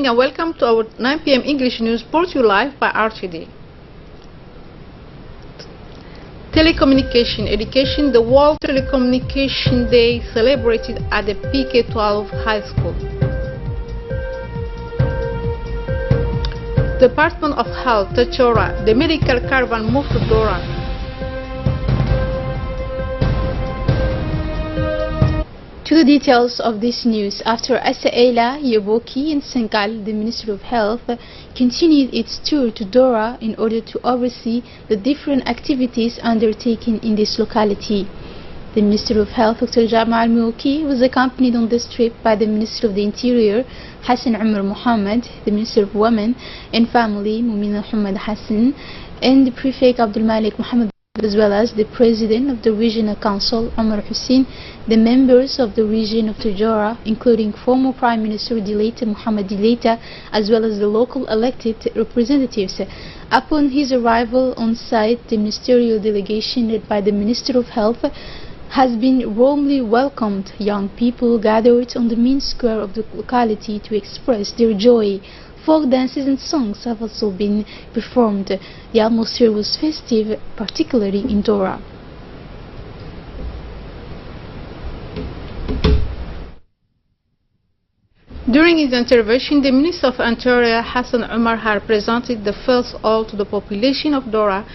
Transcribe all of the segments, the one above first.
evening and welcome to our 9 p.m. English news brought to you live by RTD. Telecommunication Education. The World Telecommunication Day celebrated at the PK-12 High School. Department of Health, Tachora. The medical caravan moved to Dora. To the details of this news, after Suivez Djibouti in Senegal, the Ministry of Health continued its tour to Dora in order to oversee the different activities undertaken in this locality. The Minister of Health, Dr. Jamal Mouki, was accompanied on this trip by the Minister of the Interior, Hassan Umar Mohammed, the Minister of Women and Family, Mumina Muhammad Hassan, and the Prefect Abdul Malik Mohammed, as well as the President of the Regional Council, Omar Hussein, the members of the region of Tujara, including former Prime Minister Dileita Muhammad Dileita, as well as the local elected representatives. Upon his arrival on site, the ministerial delegation led by the Minister of Health has been warmly welcomed. Young people gathered on the main square of the locality to express their joy. Folk dances and songs have also been performed. The atmosphere was festive, particularly in Dora. During his intervention, the Minister of Interior, Hassan Umar, had presented the first oil to the population of Dora.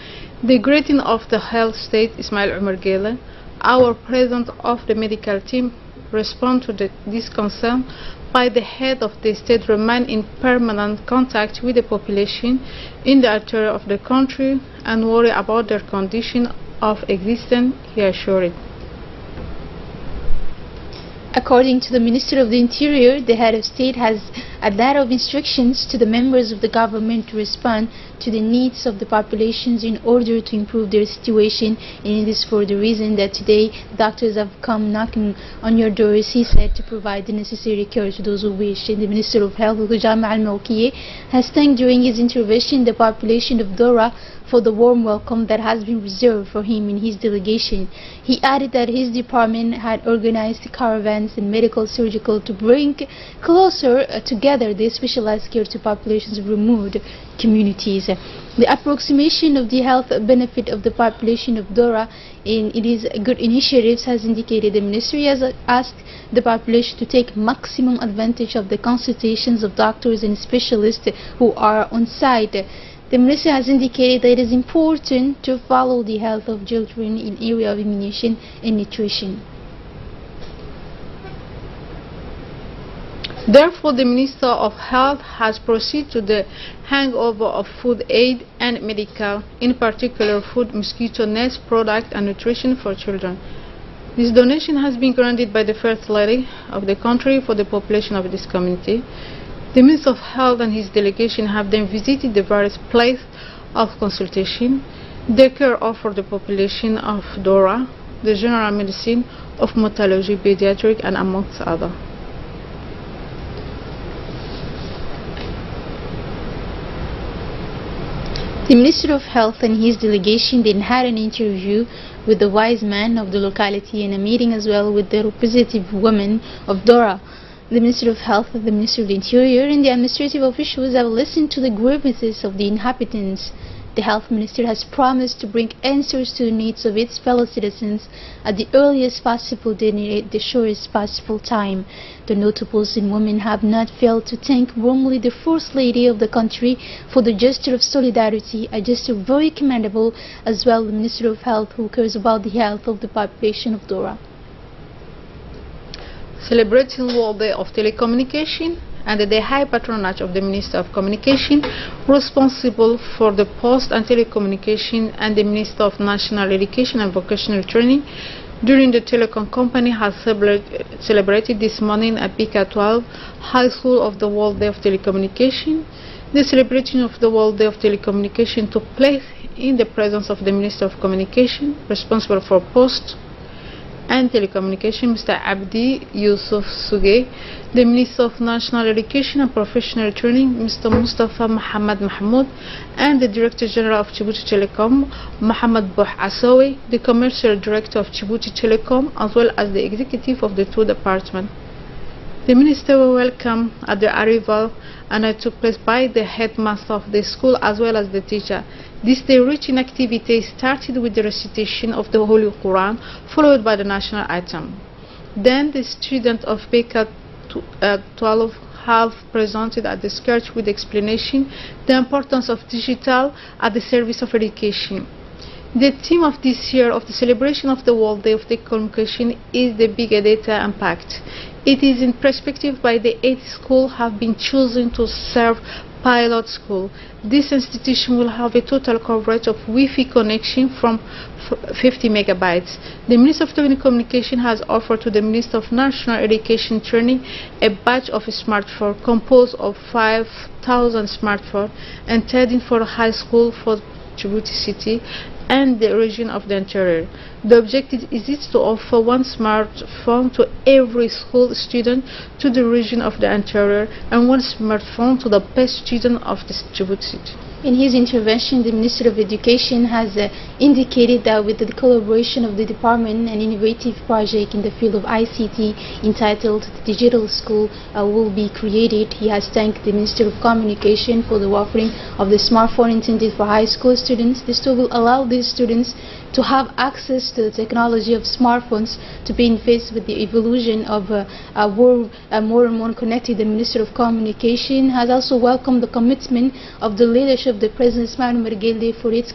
The greeting of the health state, Ismail Umar Gele, our president of the medical team, respond to this concern by the head of the state, remain in permanent contact with the population in the interior of the country and worry about their condition of existence, he assured. According to the Minister of the Interior, the head of state has a lot of instructions to the members of the government to respond to the needs of the populations in order to improve their situation, and it is for the reason that today doctors have come knocking on your doors, he said, to provide the necessary care to those who wish. And the Minister of Health, Jamal Al-Moukiye, has thanked during his intervention the population of Dora for the warm welcome that has been reserved for him in his delegation. He added that his department had organized caravans and medical surgical to bring closer together the specialized care to populations of removed communities. The approximation of the health benefit of the population of Dora in its good initiatives has indicated the ministry has asked the population to take maximum advantage of the consultations of doctors and specialists who are on site. The minister has indicated that it is important to follow the health of children in area of immunization and nutrition. Therefore, the Minister of Health has proceeded to the handover of food aid and medical, in particular food, mosquito nets, product and nutrition for children. This donation has been granted by the First Lady of the country for the population of this community. The Minister of Health and his delegation have then visited the various places of consultation, the care offered the population of Dora, the general medicine, ophthalmology, pediatric, and amongst others. The Minister of Health and his delegation then had an interview with the wise man of the locality and a meeting as well with the representative women of Dora. The Minister of Health, the Minister of the Interior and the administrative officials have listened to the grievances of the inhabitants. The Health Minister has promised to bring answers to the needs of its fellow citizens at the earliest possible day, the shortest possible time. The notables and women have not failed to thank warmly the First Lady of the country for the gesture of solidarity, a gesture very commendable, as well as the Minister of Health, who cares about the health of the population of Dora. Celebrating World Day of Telecommunication and the high patronage of the Minister of Communication, responsible for the post and telecommunication, and the Minister of National Education and Vocational Training, during the telecom company has celebrated this morning at PK-12 High School of the World Day of Telecommunication. The celebration of the World Day of Telecommunication took place in the presence of the Minister of Communication, responsible for post and telecommunication, Mr. Abdi Yusuf Suge, the Minister of National Education and Professional Training, Mr. Mustafa Muhammad Mahmoud, and the Director General of Djibouti Telecom, Mohamed Bouh Assawi, the Commercial Director of Djibouti Telecom, as well as the executive of the two departments. The minister were welcomed at their arrival and it took place by the headmaster of the school as well as the teacher. This day-reaching activity started with the recitation of the Holy Quran, followed by the national anthem. Then the students of Beka 12 have presented at the church with explanation the importance of digital at the service of education. The theme of this year of the celebration of the World Day of Telecommunication is the big data impact. It is in perspective by the 8 schools have been chosen to serve pilot school. This institution will have a total coverage of Wi-Fi connection from 50 megabytes. The Minister of Telecommunication has offered to the Minister of National Education Training a batch of a smartphone composed of 5,000 smartphones intended for high school for Djibouti City and the region of the interior. The objective is to offer one smartphone to every school student to the region of the interior and one smartphone to the best student of the Djibouti City. In his intervention, the Minister of Education has indicated that with the collaboration of the department, an innovative project in the field of ICT entitled the Digital School will be created. He has thanked the Minister of Communication for the offering of the smartphone intended for high school students. This tool will allow these students to have access to the technology of smartphones to be in phase with the evolution of a world more and more connected. The Minister of Communication has also welcomed the commitment of the leadership of the President Ismail Mergelde for its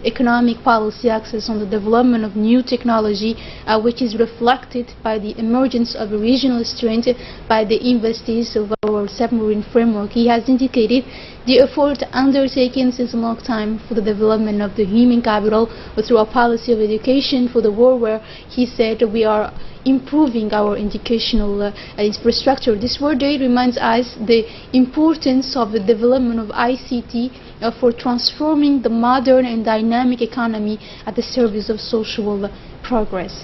economic policy access on the development of new technology, which is reflected by the emergence of a regional strength by the investees of our submarine framework. He has indicated the effort undertaken since a long time for the development of the human capital through a policy of education for the world, where he said we are improving our educational infrastructure. This World Day reminds us the importance of the development of ICT for transforming the modern and dynamic economy at the service of social progress.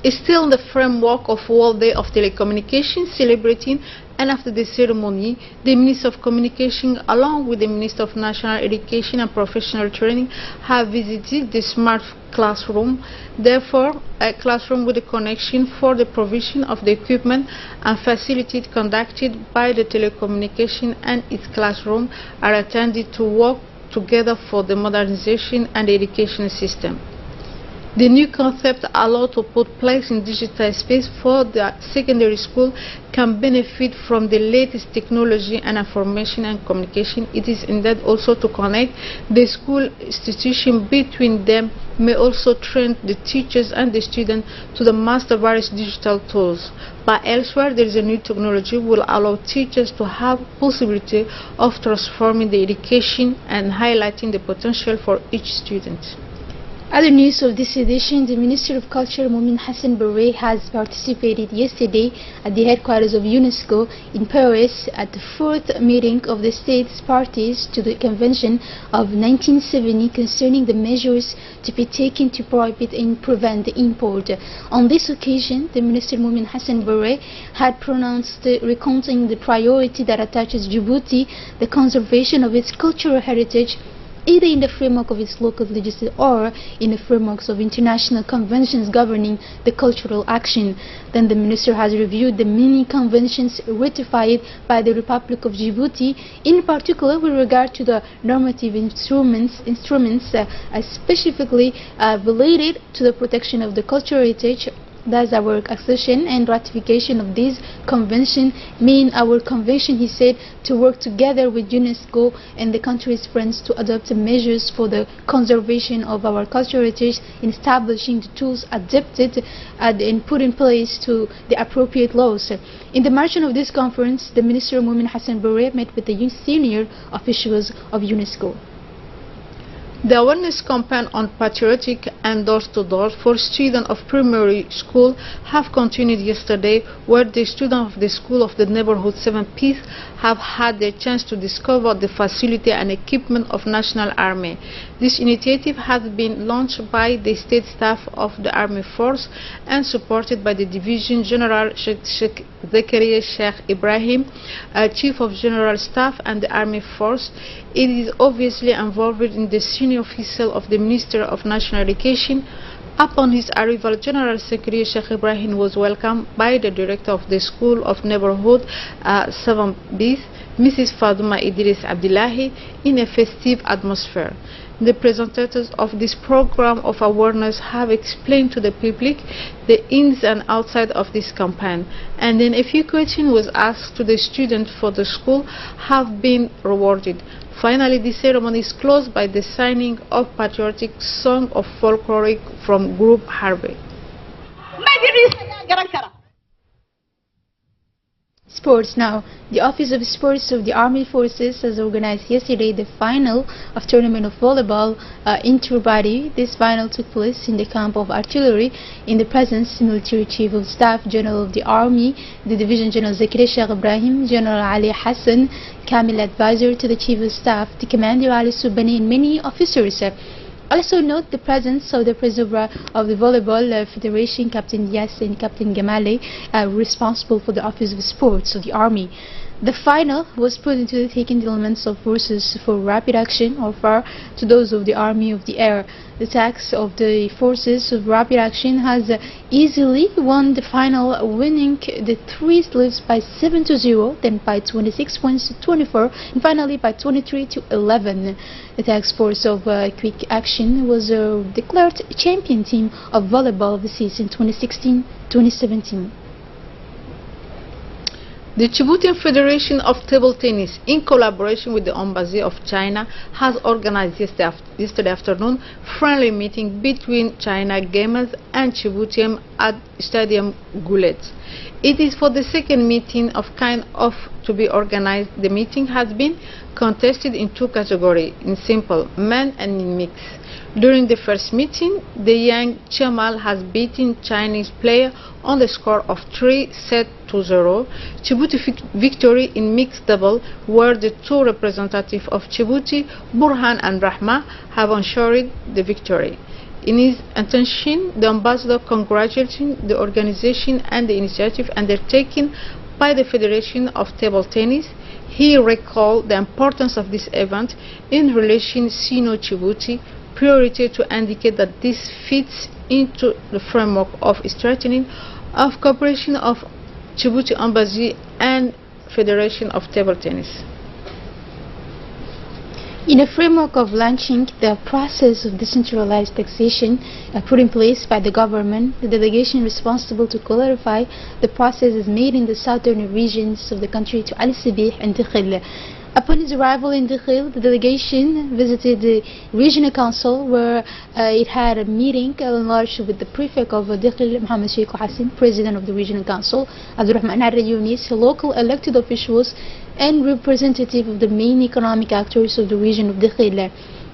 Still in the framework of World Day of Telecommunications celebrating, and after the ceremony, the Minister of Communication along with the Minister of National Education and Professional Training have visited the smart classroom, therefore a classroom with a connection for the provision of the equipment and facilities conducted by the telecommunication and its classroom are intended to work together for the modernization and the education system. The new concept allowed to put place in digital space for the secondary school can benefit from the latest technology and information and communication. It is intended also to connect the school institution between them, may also train the teachers and the students to the master various digital tools. But elsewhere, there is a new technology will allow teachers to have possibility of transforming the education and highlighting the potential for each student. Other news of this edition: the Minister of Culture, Moumin Hassan Barre, has participated yesterday at the headquarters of UNESCO in Paris at the 4th meeting of the states parties to the Convention of 1970 concerning the measures to be taken to prohibit and prevent the import. On this occasion, the Minister Moumin Hassan Barre had pronounced recounting the priority that attaches Djibouti, the conservation of its cultural heritage, either in the framework of its local legislation or in the frameworks of international conventions governing the cultural action. Then the minister has reviewed the many conventions ratified by the Republic of Djibouti, in particular with regard to the normative instruments specifically related to the protection of the cultural heritage. Thus, our accession and ratification of this convention mean our convention, he said, to work together with UNESCO and the country's friends to adopt measures for the conservation of our cultural heritage, in establishing the tools adapted and put in place to the appropriate laws. In the margin of this conference, the Minister Moumin Hassan Barre met with the senior officials of UNESCO. The awareness campaign on patriotic and door-to-door for students of primary school have continued yesterday, where the students of the school of the neighborhood 7 Peace have had the chance to discover the facility and equipment of National Army. This initiative has been launched by the state staff of the Army Force and supported by the Division General Sheikh Zakaria Sheikh Ibrahim, Chief of General Staff and the Army Force. It is obviously involved in the senior official of the Minister of National Education, Upon his arrival, General Secretary Sheikh Ibrahim was welcomed by the director of the School of Neighborhood 7B, Mrs. Faduma Idris Abdullahi, in a festive atmosphere. The presenters of this program of awareness have explained to the public the ins and outs of this campaign, and then a few questions was asked to the students for the school have been rewarded. Finally, the ceremony is closed by the signing of patriotic song of folkloric from Group Harvey. Sports now. The Office of Sports of the Army Forces has organized yesterday the final of tournament of volleyball interbody. This final took place in the camp of artillery in the presence of Military Chief of Staff General of the Army, the Division General Zakir Sheikh Ibrahim, General Ali Hassan, Kamil Advisor to the Chief of Staff, the Commander Ali Subani, and many officers. Also note the presence of the President of the Volleyball Federation, Captain Dias and Captain Gamale, responsible for the Office of Sports of the Army. The final was put into the taking elements of forces for rapid action or far to those of the Army of the Air. The task of the forces of rapid action has easily won the final, winning the three sleeves by 7-0, then by 26 points to 24, and finally by 23 to 11. The task force of quick action was declared champion team of volleyball of the season 2016-2017. The Djiboutian Federation of Table Tennis, in collaboration with the Embassy of China, has organized yesterday afternoon friendly meeting between China gamers and Djiboutian at Stadium Goulet. It is for the second meeting of kind of to be organized. The meeting has been contested in two categories, in simple, men and in mix. During the first meeting, the young Chamal has beaten Chinese player on the score of 3-0. Djibouti victory in mixed double, where the two representatives of Djibouti, Burhan and Rahma, have ensured the victory. In his intention, the ambassador congratulated the organization and the initiative undertaken by the Federation of Table Tennis. He recalled the importance of this event in relation to Sino-Djibouti, priority to indicate that this fits into the framework of strengthening of cooperation of Djibouti Embassy and Federation of Table Tennis. In a framework of launching the process of decentralized taxation put in place by the government, the delegation responsible to clarify the process is made in the southern regions of the country to Al Sibih and Dikhil. Upon his arrival in Dikhil, the delegation visited the regional council where it had a meeting enlarged with the prefect of Dikhil, Mohammed Sheikh Hassan, president of the regional council, Abdurrahman Al-Rayunis, local elected officials, and representative of the main economic actors of the region of Dikhil.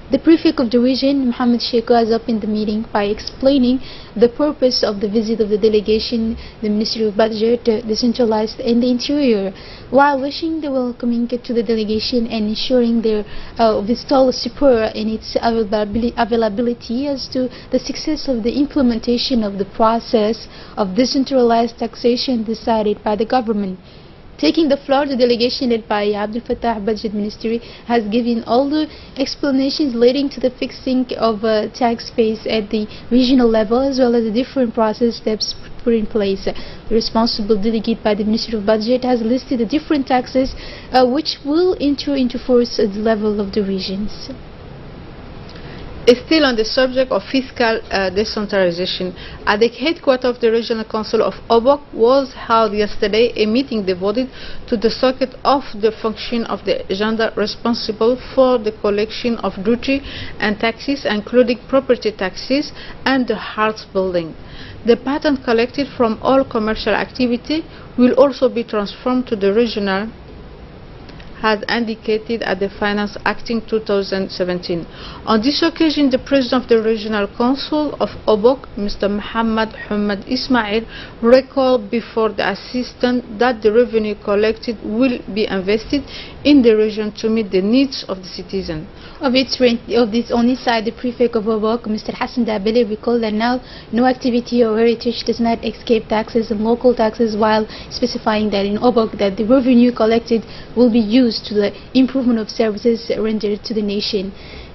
The prefect of the region, Mohammed Sheikh, was up in the meeting by explaining the purpose of the visit of the delegation, the Ministry of Budget, Decentralized and the Interior, while wishing the welcoming to the delegation and ensuring their vital support in its availability as to the success of the implementation of the process of decentralized taxation decided by the government. Taking the floor, the delegation led by Abdul Fattah Budget Ministry has given all the explanations leading to the fixing of tax base at the regional level, as well as the different process steps put in place. The responsible delegate by the Ministry of Budget has listed the different taxes which will enter into force at the level of the regions. Still on the subject of fiscal decentralization, at the headquarters of the Regional Council of Obok was held yesterday a meeting devoted to the socket of the function of the agenda responsible for the collection of duty and taxes, including property taxes and the house building. The patent collected from all commercial activity will also be transformed to the regional, has indicated at the Finance Act in 2017. On this occasion, the President of the Regional Council of Obok, Mr. Muhammad Hamad Ismail, recalled before the assistant that the revenue collected will be invested in the region to meet the needs of the citizen. Of this only side, the prefect of Obok, Mr. Hassan Dabele, recalled that now no activity or heritage does not escape taxes and local taxes, while specifying that in Obok that the revenue collected will be used to the improvement of services rendered to the nation.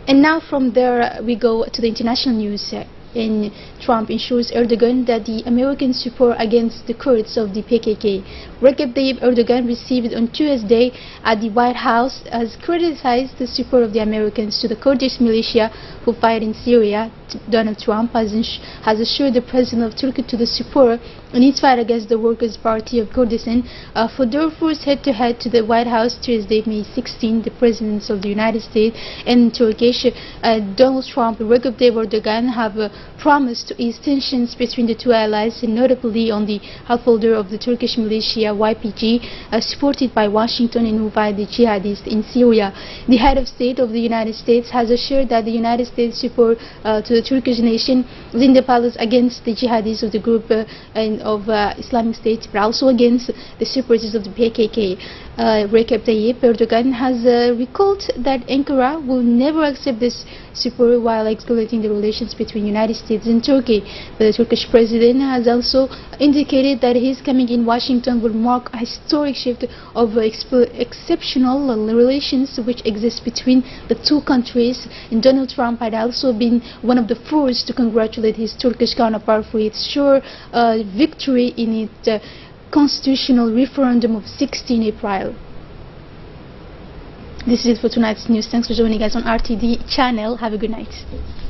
And now from there we go to the international news. and Trump ensures Erdogan that the American support against the Kurds of the PKK. Recep Tayyip Erdogan received on Tuesday at the White House has criticized the support of the Americans to the Kurdish militia who fight in Syria. Donald Trump has assured the president of Turkey to the support in its fight against the Workers' Party of Kurdistan. For their first head-to-head to the White House Tuesday, May 16, the presidents of the United States and Turkish Donald Trump and Recep Tayyip Erdogan have promised to ease tensions between the two allies, and notably on the upholder of the Turkish militia YPG, supported by Washington and who fight the jihadists in Syria. The head of state of the United States has assured that the United States support to the Turkish nation is in the palace against the jihadists of the group of Islamic State, but also against the separatists of the PKK. Recep Tayyip Erdogan has recalled that Ankara will never accept this support while escalating the relations between United States and Turkey. The Turkish president has also indicated that his coming in Washington will mark a historic shift of exceptional relations which exist between the two countries. And Donald Trump had also been one of the first to congratulate his Turkish counterpart for its sure victory in its constitutional referendum of 16 April. This is it for tonight's news. Thanks for joining us on RTD channel. Have a good night.